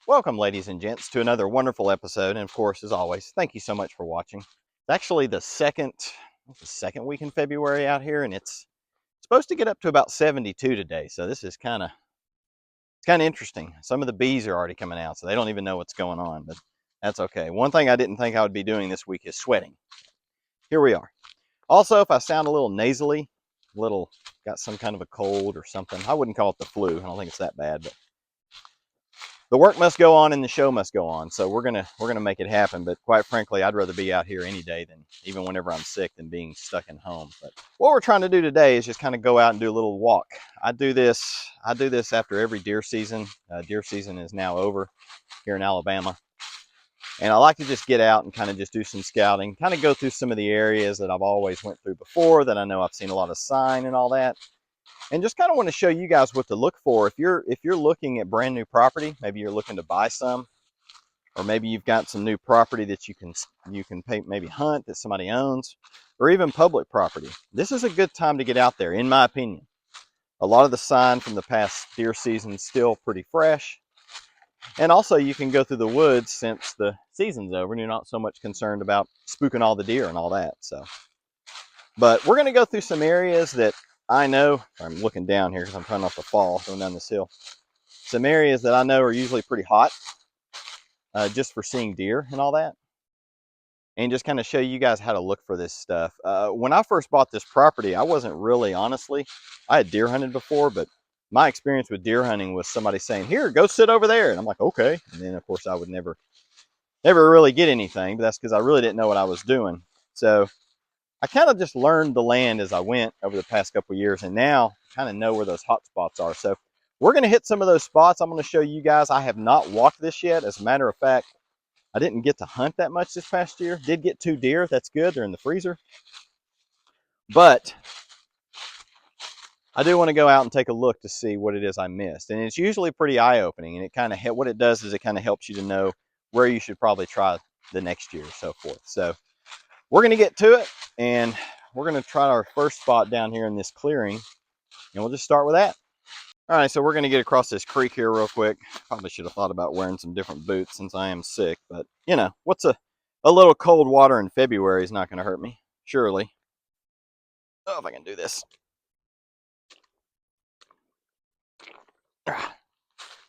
Welcome, ladies and gents, to another wonderful episode. And of course, as always, thank you so much for watching. It's actually the second week in February out here, and it's supposed to get up to about 72 today. So this is kind of interesting. Some of the bees are already coming out, so they don't even know what's going on, but that's okay. One thing I didn't think I would be doing this week is sweating. Here we are. Also, if I sound a little nasally, got some kind of a cold or something, I wouldn't call it the flu. I don't think it's that bad, but the work must go on and the show must go on. So we're gonna make it happen. But quite frankly, I'd rather be out here any day than even whenever I'm sick than being stuck in home. But what we're trying to do today is just kind of go out and do a little walk. I do this after every deer season. Deer season is now over here in Alabama. And I like to just get out and kind of just do some scouting, kind of go through some of the areas that I've always went through before, that I know I've seen a lot of sign and all that. And just kind of want to show you guys what to look for if you're looking at brand new property. Maybe you're looking to buy some, or maybe you've got some new property that you can pay, maybe hunt, that somebody owns, or even public property. This is a good time to get out there, in my opinion. A lot of the sign from the past deer season is still pretty fresh. And also you can go through the woods since the season's over and you're not so much concerned about spooking all the deer and all that. But we're going to go through some areas that I know, I'm looking down here because I'm trying not to fall going down this hill. Some areas that I know are usually pretty hot, just for seeing deer and all that. And just kind of show you guys how to look for this stuff. When I first bought this property, I wasn't really, honestly, I had deer hunted before, but my experience with deer hunting was somebody saying, here, go sit over there. And I'm like, okay. And then of course I would never really get anything, but that's because I really didn't know what I was doing. So I kind of just learned the land as I went over the past couple of years, and now I kind of know where those hot spots are. So we're going to hit some of those spots. I'm going to show you guys. I have not walked this yet. As a matter of fact, I didn't get to hunt that much this past year. Did get 2 deer. That's good. They're in the freezer. But I do want to go out and take a look to see what it is I missed. And it's usually pretty eye-opening. And it kind of, what it does is it kind of helps you to know where you should probably try the next year, so forth. So we're going to get to it, and we're going to try our first spot down here in this clearing, and we'll just start with that. All right, so we're going to get across this creek here real quick. Probably should have thought about wearing some different boots since I am sick, but you know, what's a little cold water in February is not going to hurt me, surely. Oh, if I can do this.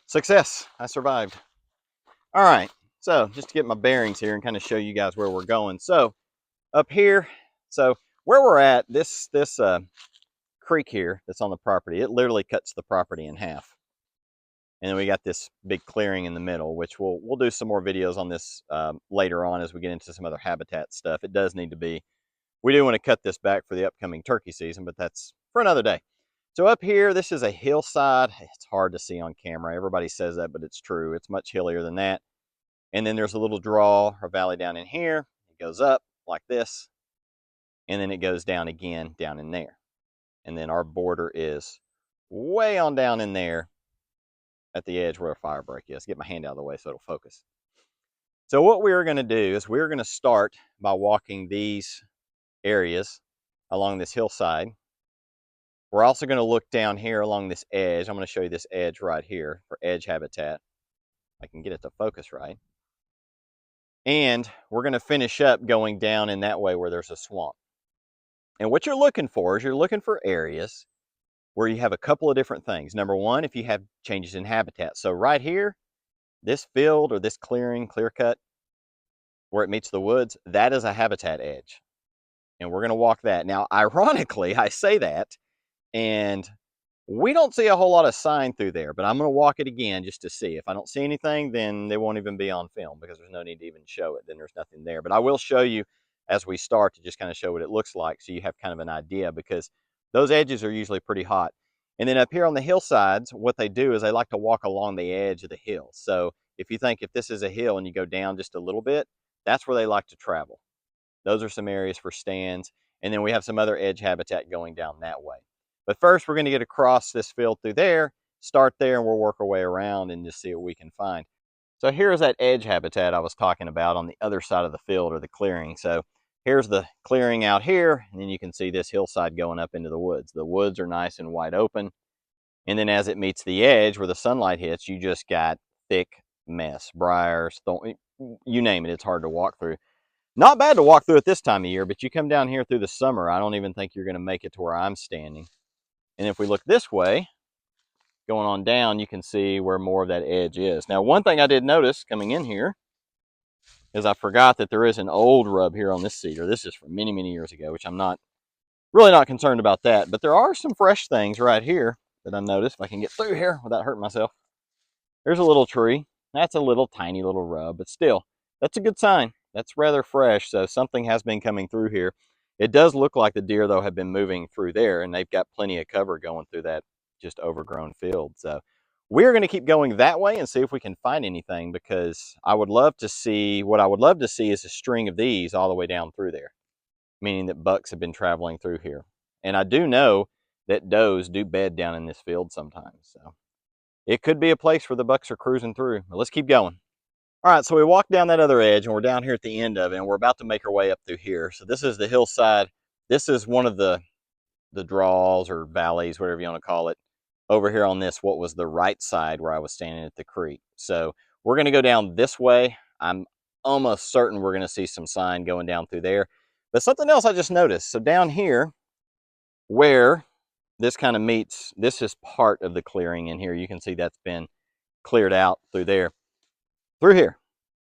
Success, I survived. All right, so just to get my bearings here and kind of show you guys where we're going. So up here, so where we're at, this creek here that's on the property, it literally cuts the property in half. And then we got this big clearing in the middle, which we'll do some more videos on this later on as we get into some other habitat stuff. It does need to be, we do want to cut this back for the upcoming turkey season, but that's for another day. So up here, this is a hillside. It's hard to see on camera. Everybody says that, but it's true. It's much hillier than that. And then there's a little draw or valley down in here. It goes up like this, and then it goes down again down in there. And then our border is way on down in there at the edge where a fire break is. Get my hand out of the way so it'll focus. So what we're going to do is we're going to start by walking these areas along this hillside. We're also going to look down here along this edge. I'm going to show you this edge right here for edge habitat. I can get it to focus right. And we're going to finish up going down in that way where there's a swamp. And what you're looking for is you're looking for areas where you have a couple of different things. Number one, if you have changes in habitat. So right here, this field or this clearing, clear cut, where it meets the woods, that is a habitat edge. And we're going to walk that. Now, ironically, I say that, and we don't see a whole lot of sign through there, but I'm going to walk it again just to see. If I don't see anything, then they won't even be on film because there's no need to even show it. Then there's nothing there. But I will show you as we start to just kind of show what it looks like so you have kind of an idea, because those edges are usually pretty hot. And then up here on the hillsides, what they do is they like to walk along the edge of the hill. So if you think if this is a hill and you go down just a little bit, that's where they like to travel. Those are some areas for stands. And then we have some other edge habitat going down that way. But first, we're going to get across this field through there, start there, and we'll work our way around and just see what we can find. So here's that edge habitat I was talking about on the other side of the field or the clearing. So here's the clearing out here, and then you can see this hillside going up into the woods. The woods are nice and wide open. And then as it meets the edge where the sunlight hits, you just got thick mess. Briars, you name it, it's hard to walk through. Not bad to walk through at this time of year, but you come down here through the summer, I don't even think you're going to make it to where I'm standing. And if we look this way, going on down, you can see where more of that edge is. Now, one thing I did notice coming in here is I forgot that there is an old rub here on this cedar. This is from many, many years ago, which I'm really not concerned about that. But there are some fresh things right here that I noticed. If I can get through here without hurting myself. There's a little tree. That's a little tiny little rub, but still, that's a good sign. That's rather fresh, so something has been coming through here. It does look like the deer, though, have been moving through there, and they've got plenty of cover going through that just overgrown field. So we're going to keep going that way and see if we can find anything, because I would love to see, what I would love to see is a string of these all the way down through there, meaning that bucks have been traveling through here. And I do know that does do bed down in this field sometimes, so it could be a place where the bucks are cruising through. But let's keep going. All right, so we walked down that other edge, and we're down here at the end of it, and we're about to make our way up through here. So this is the hillside. This is one of the draws or valleys, whatever you want to call it, over here on this, what was the right side where I was standing at the creek. So we're going to go down this way. I'm almost certain we're going to see some sign going down through there. But something else I just noticed. So down here, where this kind of meets, this is part of the clearing in here. You can see that's been cleared out through there. Through here,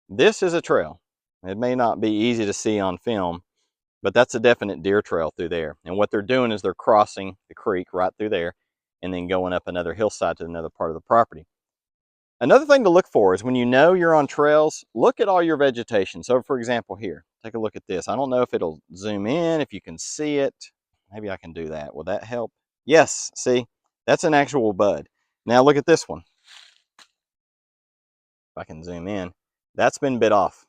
this is a trail. It may not be easy to see on film, but that's a definite deer trail through there. And what they're doing is they're crossing the creek right through there and then going up another hillside to another part of the property. Another thing to look for is when you know you're on trails, look at all your vegetation. So for example here, take a look at this. I don't know if it'll zoom in, if you can see it. Maybe I can do that. Will that help? Yes, see, that's an actual bud. Now look at this one. If I can zoom in, that's been bit off.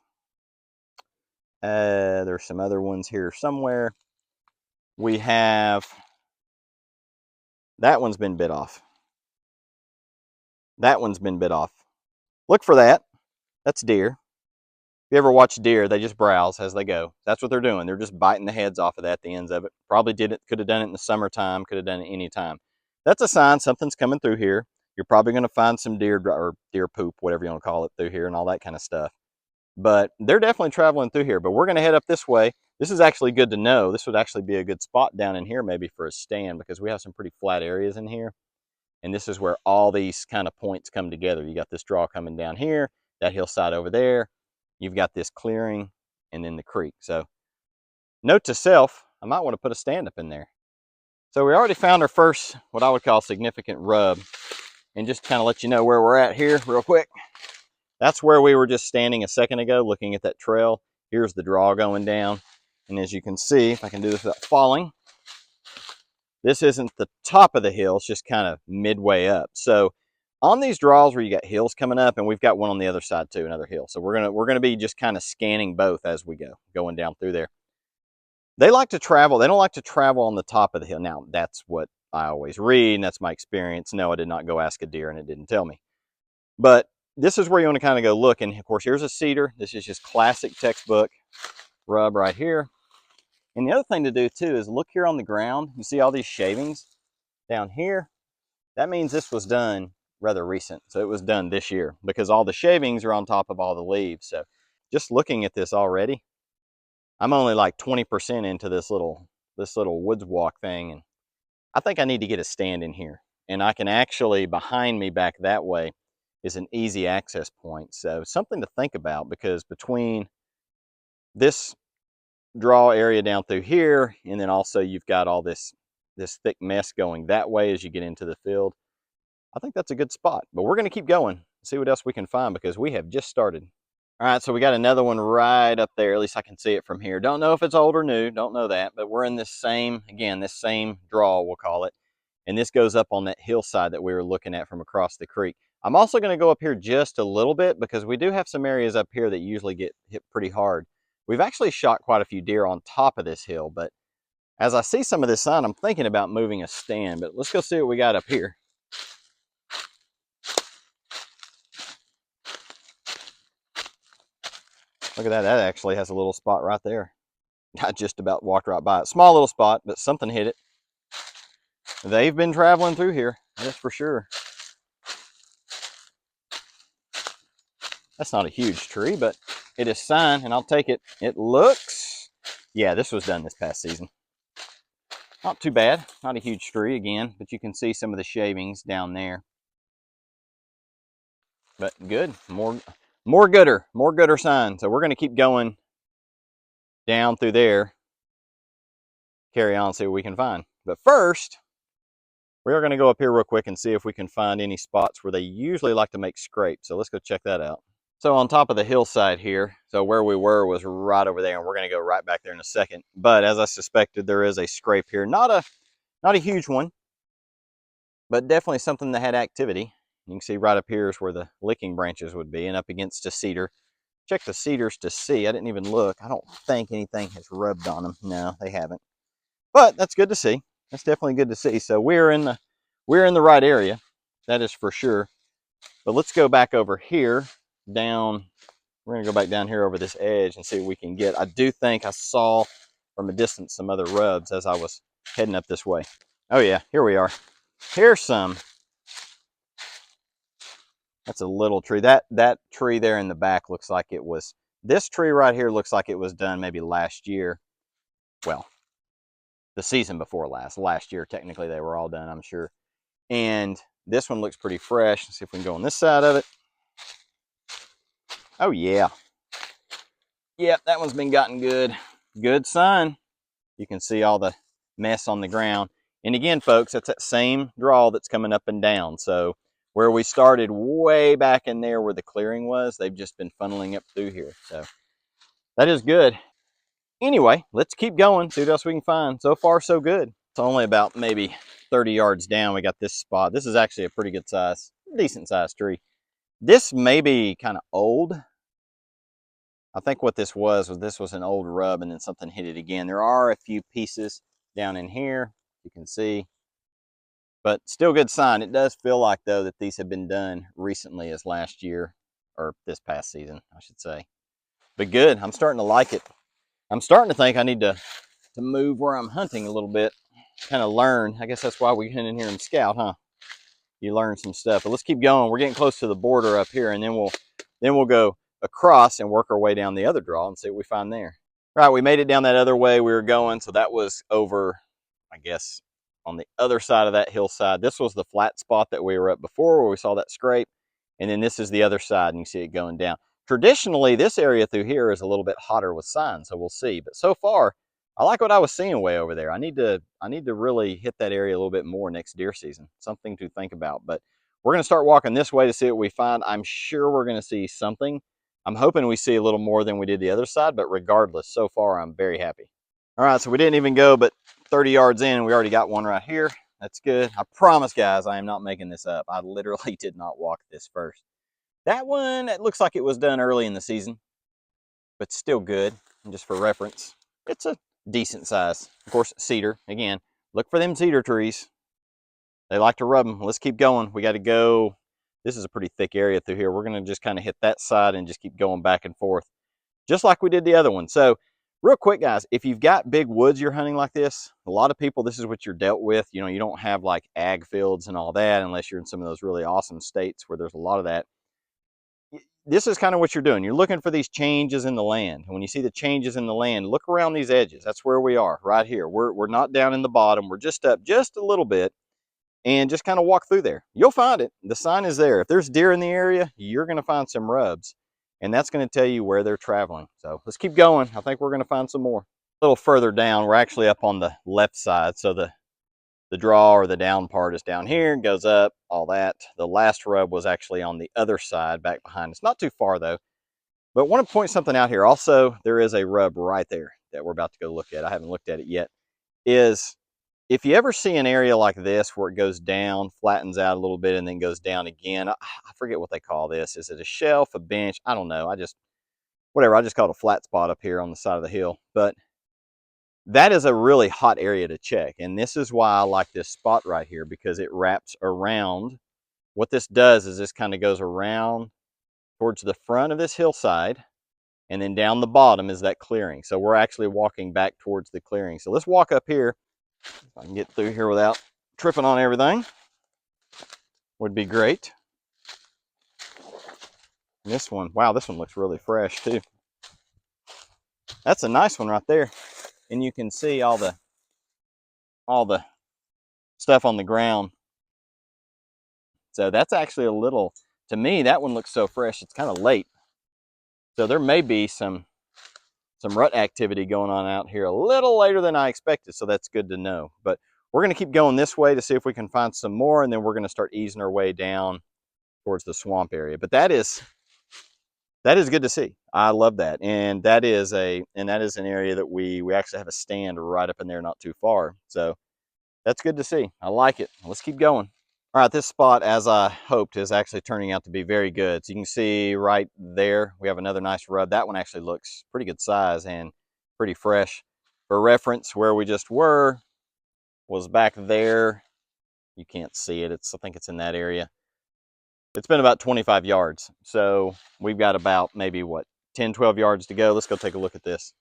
There's some other ones here somewhere. We have, that one's been bit off. That one's been bit off. Look for that. That's deer. If you ever watch deer, they just browse as they go. That's what they're doing. They're just biting the heads off of that, the ends of it. Probably could have done it in the summertime, could have done it any time. That's a sign something's coming through here. You're probably going to find some deer or deer poop, whatever you want to call it, through here and all that kind of stuff. But they're definitely traveling through here. But we're going to head up this way. This is actually good to know. This would actually be a good spot down in here maybe for a stand, because we have some pretty flat areas in here. And this is where all these kind of points come together. You got this draw coming down here, that hillside over there. You've got this clearing and then the creek. So note to self, I might want to put a stand up in there. So we already found our first, what I would call significant rub. And just kind of let you know where we're at here real quick. That's where we were just standing a second ago looking at that trail. Here's the draw going down. And as you can see, if I can do this without falling, this isn't the top of the hill, it's just kind of midway up. So on these draws where you got hills coming up, and we've got one on the other side too, another hill. So we're gonna be just kind of scanning both as we go, going down through there. They like to travel, they don't like to travel on the top of the hill. Now, that's what I always read, and that's my experience. No, I did not go ask a deer, and it didn't tell me. But this is where you want to kind of go look. And of course, here's a cedar. This is just classic textbook rub right here. And the other thing to do too is look here on the ground. You see all these shavings down here? That means this was done rather recent. So it was done this year, because all the shavings are on top of all the leaves. So just looking at this already, I'm only like 20% into this little woods walk thing. And I think I need to get a stand in here. And I can actually, behind me back that way, is an easy access point. So something to think about, because between this draw area down through here, and then also you've got all this thick mess going that way as you get into the field, I think that's a good spot. But we're going to keep going, see what else we can find, because we have just started. All right, so we got another one right up there. At least I can see it from here. Don't know if it's old or new, don't know that, but we're in this same, again, this same draw, we'll call it. And this goes up on that hillside that we were looking at from across the creek. I'm also going to go up here just a little bit, because we do have some areas up here that usually get hit pretty hard. We've actually shot quite a few deer on top of this hill, but as I see some of this sign, I'm thinking about moving a stand. But let's go see what we got up here. Look at that. That actually has a little spot right there. I just about walked right by it. Small little spot, but something hit it. They've been traveling through here, that's for sure. That's not a huge tree, but it is sign, and I'll take it. It looks, yeah, this was done this past season. Not too bad. Not a huge tree again, but you can see some of the shavings down there. But good, more gooder sign. So we're going to keep going down through there, carry on, see what we can find. But first, we are going to go up here real quick and see if we can find any spots where they usually like to make scrapes. So let's go check that out. So on top of the hillside here, so where we were was right over there, and we're going to go right back there in a second. But as I suspected, there is a scrape here. Not a huge one, but definitely something that had activity. You can see right up here is where the licking branches would be, and up against a cedar. Check the cedars to see. I didn't even look. I don't think anything has rubbed on them. No, they haven't. But that's good to see. That's definitely good to see. So we're in the right area. That is for sure. But let's go back over here down. We're going to go back down here over this edge and see what we can get. I do think I saw from a distance some other rubs as I was heading up this way. Oh yeah, here we are. Here's some. That's a little tree. That tree there in the back looks like it was, this tree right here looks like it was done maybe last year. Well, the season before last year, technically they were all done, I'm sure. And this one looks pretty fresh. Let's see if we can go on this side of it. Oh yeah. Yep, that one's been gotten good. Good sign. You can see all the mess on the ground. And again, folks, that's that same draw that's coming up and down. So where we started way back in there where the clearing was, they've just been funneling up through here. So that is good. Anyway, let's keep going, see what else we can find. So far, so good. It's only about maybe 30 yards down. We got this spot. This is actually a pretty good size, decent sized tree. This may be kind of old. I think what this was an old rub and then something hit it again. There are a few pieces down in here, you can see, but still good sign. It does feel like though that these have been done recently as last year, or this past season, I should say. But good, I'm starting to like it. I'm starting to think I need to move where I'm hunting a little bit, kind of learn. I guess that's why we went in here and scout, huh? You learn some stuff. But let's keep going. We're getting close to the border up here, and then we'll go across and work our way down the other draw and see what we find there. Right, we made it down that other way we were going, so that was over, I guess, on the other side of that hillside. This was the flat spot that we were at before where we saw that scrape, and then this is the other side, and you see it going down. Traditionally, this area through here is a little bit hotter with sign, so we'll see. But so far, I like what I was seeing way over there. I need to really hit that area a little bit more next deer season. Something to think about. But we're going to start walking this way to see what we find. I'm sure we're going to see something. I'm hoping we see a little more than we did the other side, but regardless, so far I'm very happy. All right, so we didn't even go but 30 yards in, and we already got one right here. That's good. I promise, guys, I am not making this up. I literally did not walk this first. That one, it looks like it was done early in the season, but still good. And just for reference, it's a decent size. Of course, cedar. Again, look for them cedar trees. They like to rub them. Let's keep going. We got to go. This is a pretty thick area through here. We're going to just kind of hit that side and just keep going back and forth, just like we did the other one. So real quick, guys, if you've got big woods you're hunting like this, a lot of people, this is what you're dealt with. You know, you don't have like ag fields and all that unless you're in some of those really awesome states where there's a lot of that. This is kind of what you're doing. You're looking for these changes in the land. And when you see the changes in the land, look around these edges. That's where we are right here. We're not down in the bottom. We're just up just a little bit, and just kind of walk through there. You'll find it. The sign is there. If there's deer in the area, you're going to find some rubs, and that's going to tell you where they're traveling. So let's keep going. I think we're going to find some more. A little further down, we're actually up on the left side. So the draw or the down part is down here, goes up, all that. The last rub was actually on the other side back behind us. Not too far though. But I want to point something out here. Also, there is a rub right there that we're about to go look at. I haven't looked at it yet. Is if you ever see an area like this where it goes down, flattens out a little bit, and then goes down again, I forget what they call this. Is it a shelf, a bench? I don't know. I just call it a flat spot up here on the side of the hill. But that is a really hot area to check. And this is why I like this spot right here, because it wraps around. What this does is this kind of goes around towards the front of this hillside, and then down the bottom is that clearing. So we're actually walking back towards the clearing. So let's walk up here. If I can get through here without tripping on everything, would be great. And this one, wow, this one looks really fresh too. That's a nice one right there. And you can see all the stuff on the ground. So that's actually a little, to me, that one looks so fresh, it's kind of late. So there may be some rut activity going on out here a little later than I expected, so that's good to know. But we're going to keep going this way to see if we can find some more, and then we're going to start easing our way down towards the swamp area. But that is good to see. I love that, and that is an area that we actually have a stand right up in there, not too far. So that's good to see. I like it. Let's keep going. All right, this spot, as I hoped, is actually turning out to be very good. So you can see right there, we have another nice rub. That one actually looks pretty good size and pretty fresh. For reference, where we just were was back there. You can't see it. I think it's in that area. It's been about 25 yards. So we've got about maybe, 10, 12 yards to go. Let's go take a look at this.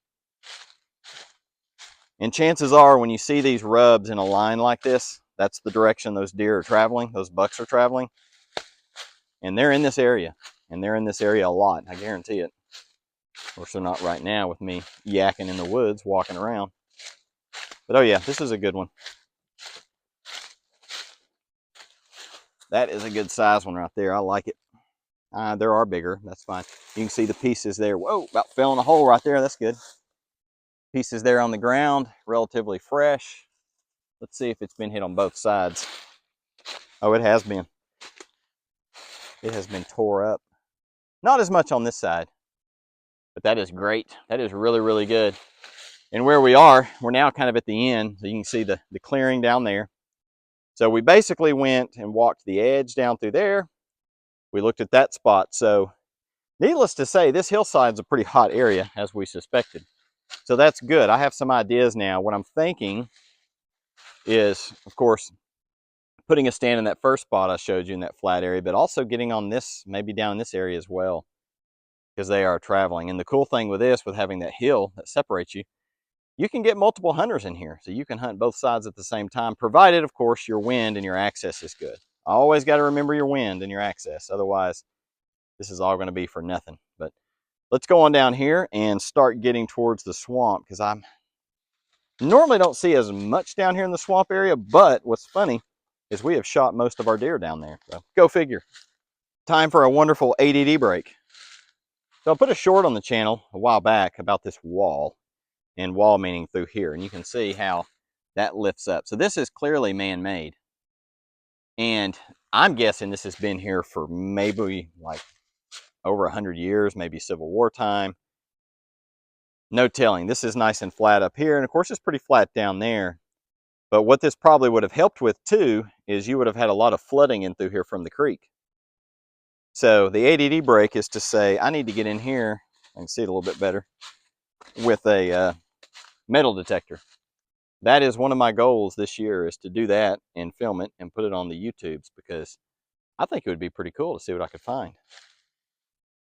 And chances are, when you see these rubs in a line like this, that's the direction those deer are traveling, those bucks are traveling. And they're in this area. And they're in this area a lot, I guarantee it. Of course, they're not right now with me yakking in the woods, walking around. But oh yeah, this is a good one. That is a good size one right there. I like it. There are bigger, that's fine. You can see the pieces there. Whoa, about fell in a hole right there, that's good. Pieces there on the ground, relatively fresh. Let's see if it's been hit on both sides. Oh, it has been. It has been tore up. Not as much on this side, but that is great. That is really, really good. And where we are, we're now kind of at the end. So you can see the clearing down there. So we basically went and walked the edge down through there. We looked at that spot. So needless to say, this hillside is a pretty hot area, as we suspected. So that's good. I have some ideas now. What I'm thinking is, of course, putting a stand in that first spot I showed you in that flat area, but also getting on this, maybe down in this area as well, because they are traveling. And the cool thing with this, with having that hill that separates you, you can get multiple hunters in here. So you can hunt both sides at the same time, provided, of course, your wind and your access is good. Always got to remember your wind and your access. Otherwise, this is all going to be for nothing. But let's go on down here and start getting towards the swamp, because I normally don't see as much down here in the swamp area. But what's funny is we have shot most of our deer down there. So go figure. Time for a wonderful ADD break. So I put a short on the channel a while back about this wall, and wall meaning through here, and you can see how that lifts up. So this is clearly man-made, and I'm guessing this has been here for maybe like over 100 years, maybe Civil War time. No telling. This is nice and flat up here, and of course it's pretty flat down there. But what this probably would have helped with too is you would have had a lot of flooding in through here from the creek. So the ADD break is to say, I need to get in here, I can see it a little bit better, with a metal detector. That is one of my goals this year, is to do that and film it and put it on the YouTubes, because I think it would be pretty cool to see what I could find.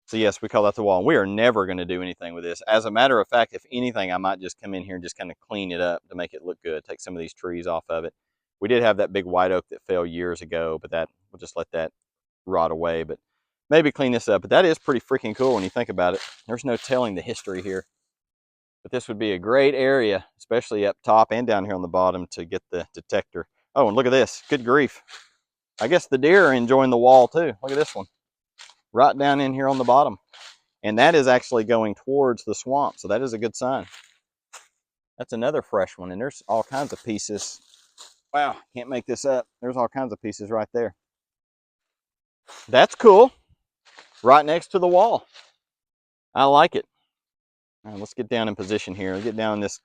So yes, we call that the wall. We are never going to do anything with this. As a matter of fact, if anything, I might just come in here and just kind of clean it up to make it look good. Take some of these trees off of it. We did have that big white oak that fell years ago, but we'll just let that rot away. But maybe clean this up. But that is pretty freaking cool when you think about it. There's no telling the history here. But this would be a great area, especially up top and down here on the bottom, to get the detector. Oh, and look at this. Good grief. I guess the deer are enjoying the wall too. Look at this one. Right down in here on the bottom. And that is actually going towards the swamp. So that is a good sign. That's another fresh one. And there's all kinds of pieces. Wow, can't make this up. There's all kinds of pieces right there. That's cool. Right next to the wall. I like it. All right, let's get down in position here. Let's get down in this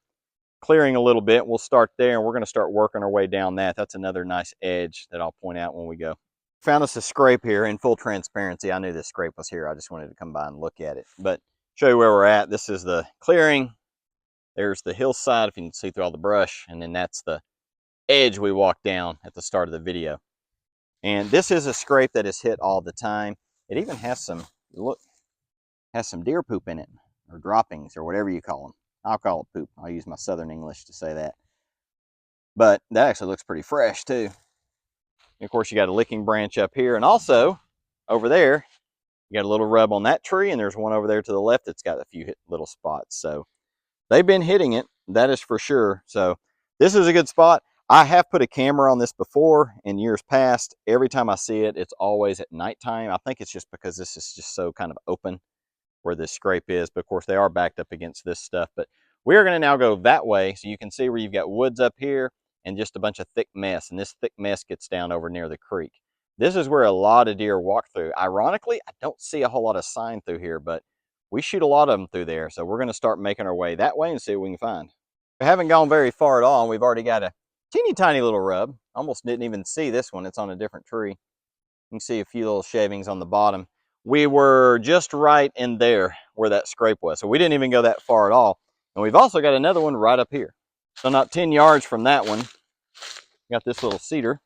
clearing a little bit. We'll start there, and we're going to start working our way down that. That's another nice edge that I'll point out when we go. Found us a scrape here. In full transparency, I knew this scrape was here. I just wanted to come by and look at it. But show you where we're at. This is the clearing. There's the hillside, if you can see through all the brush, and then that's the edge we walked down at the start of the video. And this is a scrape that is hit all the time. It even has some, look, has some deer poop in it, or droppings, or whatever you call them. I'll call it poop. I'll use my Southern English to say that. But that actually looks pretty fresh too. And of course, you got a licking branch up here, and also over there, You got a little rub on that tree, and there's one over there to the left that's got a few little spots. So they've been hitting it, that is for sure. So this is a good spot. I have put a camera on this before in years past. Every time I see it, it's always at nighttime. I think it's just because this is just so kind of open where this scrape is. But of course, they are backed up against this stuff. But we're going to now go that way, so you can see where you've got woods up here and just a bunch of thick mess. And this thick mess gets down over near the creek. This is where a lot of deer walk through. Ironically, I don't see a whole lot of sign through here, but we shoot a lot of them through there. So we're going to start making our way that way and see what we can find. We haven't gone very far at all, and we've already got a teeny tiny little rub. Almost didn't even see this one. It's on a different tree. You can see a few little shavings on the bottom. We were just right in there where that scrape was. So we didn't even go that far at all. And we've also got another one right up here. So not 10 yards from that one, got this little cedar.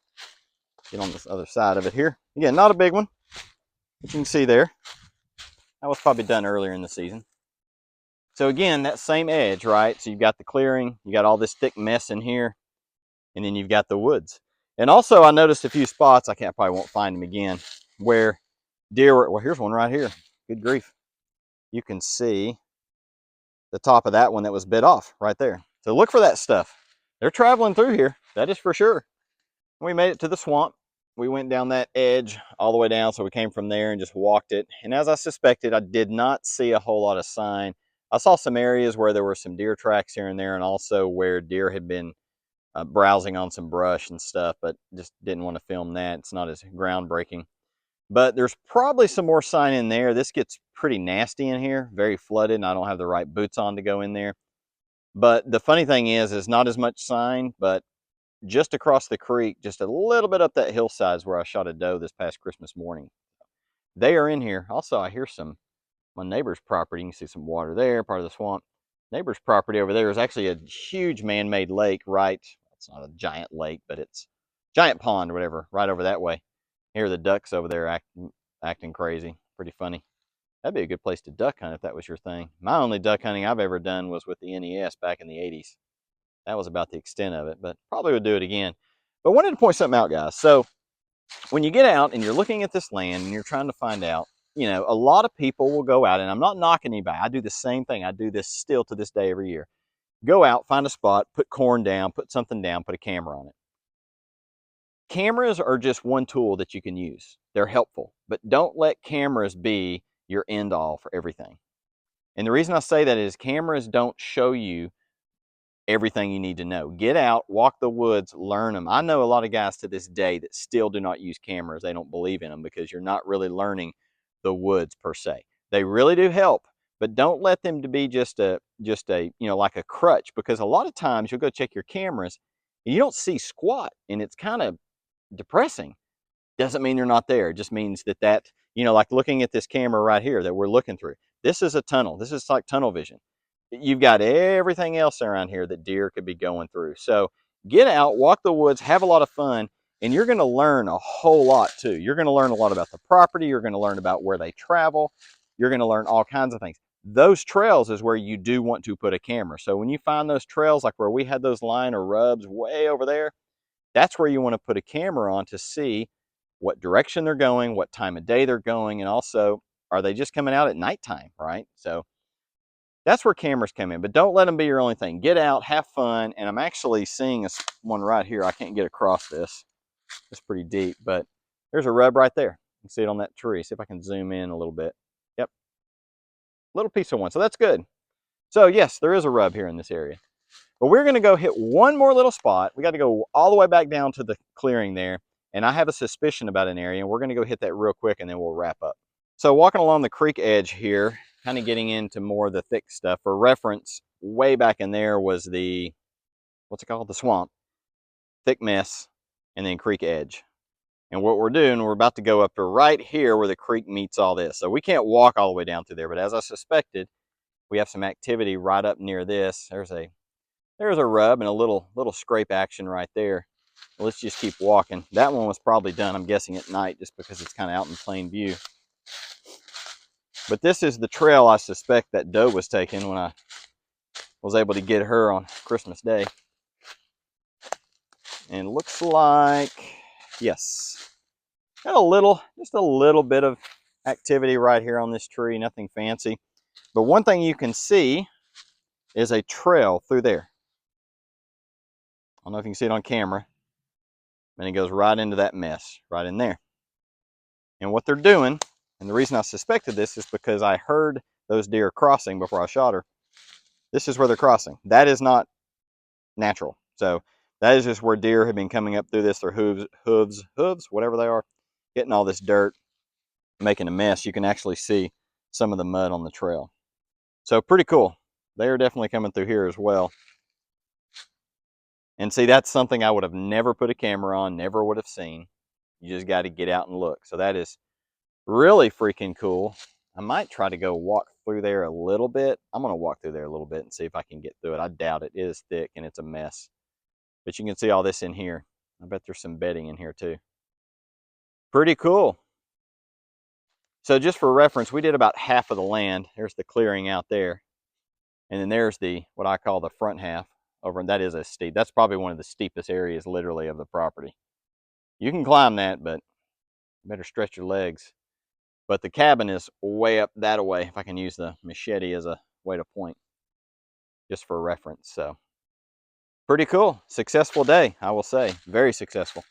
Get on this other side of it here. Again, not a big one. You can see there. That was probably done earlier in the season. So again, that same edge, right? So you've got the clearing, you got all this thick mess in here, and then you've got the woods. And also I noticed a few spots, probably won't find them again, where deer were, well, here's one right here. Good grief. You can see the top of that one that was bit off right there. So look for that stuff. They're traveling through here, that is for sure. We made it to the swamp. We went down that edge all the way down, so we came from there and just walked it. And as I suspected, I did not see a whole lot of sign. I saw some areas where there were some deer tracks here and there, and also where deer had been browsing on some brush and stuff, but just didn't want to film that. It's not as groundbreaking. But there's probably some more sign in there. This gets pretty nasty in here, very flooded, and I don't have the right boots on to go in there. But the funny thing is not as much sign, but just across the creek, just a little bit up that hillside is where I shot a doe this past Christmas morning. They are in here. Also, I hear my neighbor's property. You can see some water there, part of the swamp. Neighbor's property over there is actually a huge man-made lake, right? It's not a giant lake, but it's giant pond or whatever, right over that way. Here the ducks over there acting crazy. Pretty funny. That'd be a good place to duck hunt if that was your thing. My only duck hunting I've ever done was with the NES back in the 80s. That was about the extent of it, but probably would do it again. But I wanted to point something out, guys. So when you get out and you're looking at this land and you're trying to find out, a lot of people will go out, and I'm not knocking anybody. I do the same thing. I do this still to this day every year. Go out, find a spot, put corn down, put something down, put a camera on it. Cameras are just one tool that you can use. They're helpful, but don't let cameras be your end all for everything. And the reason I say that is cameras don't show you everything you need to know. Get out, walk the woods, learn them. I know a lot of guys to this day that still do not use cameras. They don't believe in them because you're not really learning the woods per se. They really do help, but don't let them to be just a like a crutch, because a lot of times you'll go check your cameras and you don't see squat, and it's kind of depressing. Doesn't mean they're not there. It just means that like looking at this camera right here that we're looking through. This is a tunnel. This is like tunnel vision. You've got everything else around here that deer could be going through. So get out, walk the woods, have a lot of fun, and you're going to learn a whole lot too. You're going to learn a lot about the property. You're going to learn about where they travel. You're going to learn all kinds of things. Those trails is where you do want to put a camera. So when you find those trails, like where we had those line or rubs way over there, that's where you want to put a camera on to see what direction they're going, what time of day they're going, and also, are they just coming out at nighttime, right? So that's where cameras come in, but don't let them be your only thing. Get out, have fun, and I'm actually seeing one right here. I can't get across this. It's pretty deep, but there's a rub right there. You can see it on that tree. See if I can zoom in a little bit. Yep, little piece of one, so that's good. So yes, there is a rub here in this area. But we're going to go hit one more little spot. We got to go all the way back down to the clearing there, and I have a suspicion about an area, and we're going to go hit that real quick, and then we'll wrap up. So walking along the creek edge here, kind of getting into more of the thick stuff. For reference, way back in there was the, what's it called? The swamp, thick mess, and then creek edge. And what we're doing, we're about to go up to right here where the creek meets all this. So we can't walk all the way down through there, but as I suspected, we have some activity right up near this. There's a rub and a little scrape action right there. Let's just keep walking. That one was probably done, I'm guessing, at night, just because it's kind of out in plain view. But this is the trail I suspect that doe was taking when I was able to get her on Christmas Day. And it looks like, yes, got just a little bit of activity right here on this tree, nothing fancy. But one thing you can see is a trail through there. I don't know if you can see it on camera. And it goes right into that mess, right in there. And what they're doing, and the reason I suspected this is because I heard those deer crossing before I shot her. This is where they're crossing. That is not natural. So that is just where deer have been coming up through this. Their hooves, whatever they are, getting all this dirt, making a mess. You can actually see some of the mud on the trail. So pretty cool. They are definitely coming through here as well. And see, that's something I would have never put a camera on, never would have seen. You just got to get out and look. So that is really freaking cool. I might try to go walk through there a little bit. I'm going to walk through there a little bit and see if I can get through it. I doubt it. It is thick and it's a mess. But you can see all this in here. I bet there's some bedding in here too. Pretty cool. So just for reference, we did about half of the land. There's the clearing out there. And then there's the, what I call the front half over, and that is a steep. That's probably one of the steepest areas literally of the property. You can climb that, but you better stretch your legs. But the cabin is way up that way, if I can use the machete as a way to point, just for reference. So pretty cool. Successful day, I will say. Very successful.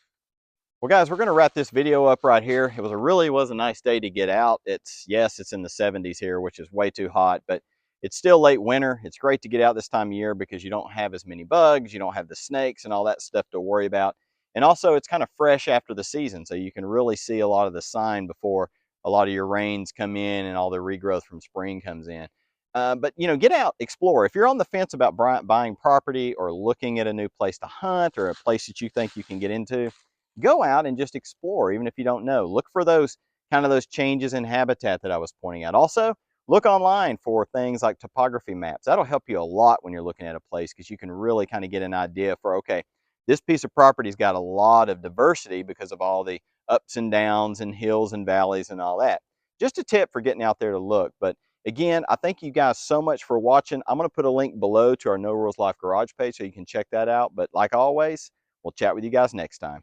Well, guys, we're going to wrap this video up right here. It really was a nice day to get out. Yes, it's in the 70s here, which is way too hot, but it's still late winter. It's great to get out this time of year because you don't have as many bugs, you don't have the snakes and all that stuff to worry about. And also, it's kind of fresh after the season, so you can really see a lot of the sign before a lot of your rains come in and all the regrowth from spring comes in. But, get out, explore. If you're on the fence about buying property or looking at a new place to hunt or a place that you think you can get into, go out and just explore, even if you don't know. Look for those those changes in habitat that I was pointing out. Also, look online for things like topography maps. That'll help you a lot when you're looking at a place because you can really kind of get an idea for, okay, this piece of property's got a lot of diversity because of all the ups and downs and hills and valleys and all that. Just a tip for getting out there to look. But again, I thank you guys so much for watching. I'm going to put a link below to our No Rules Life Garage page so you can check that out. But like always, we'll chat with you guys next time.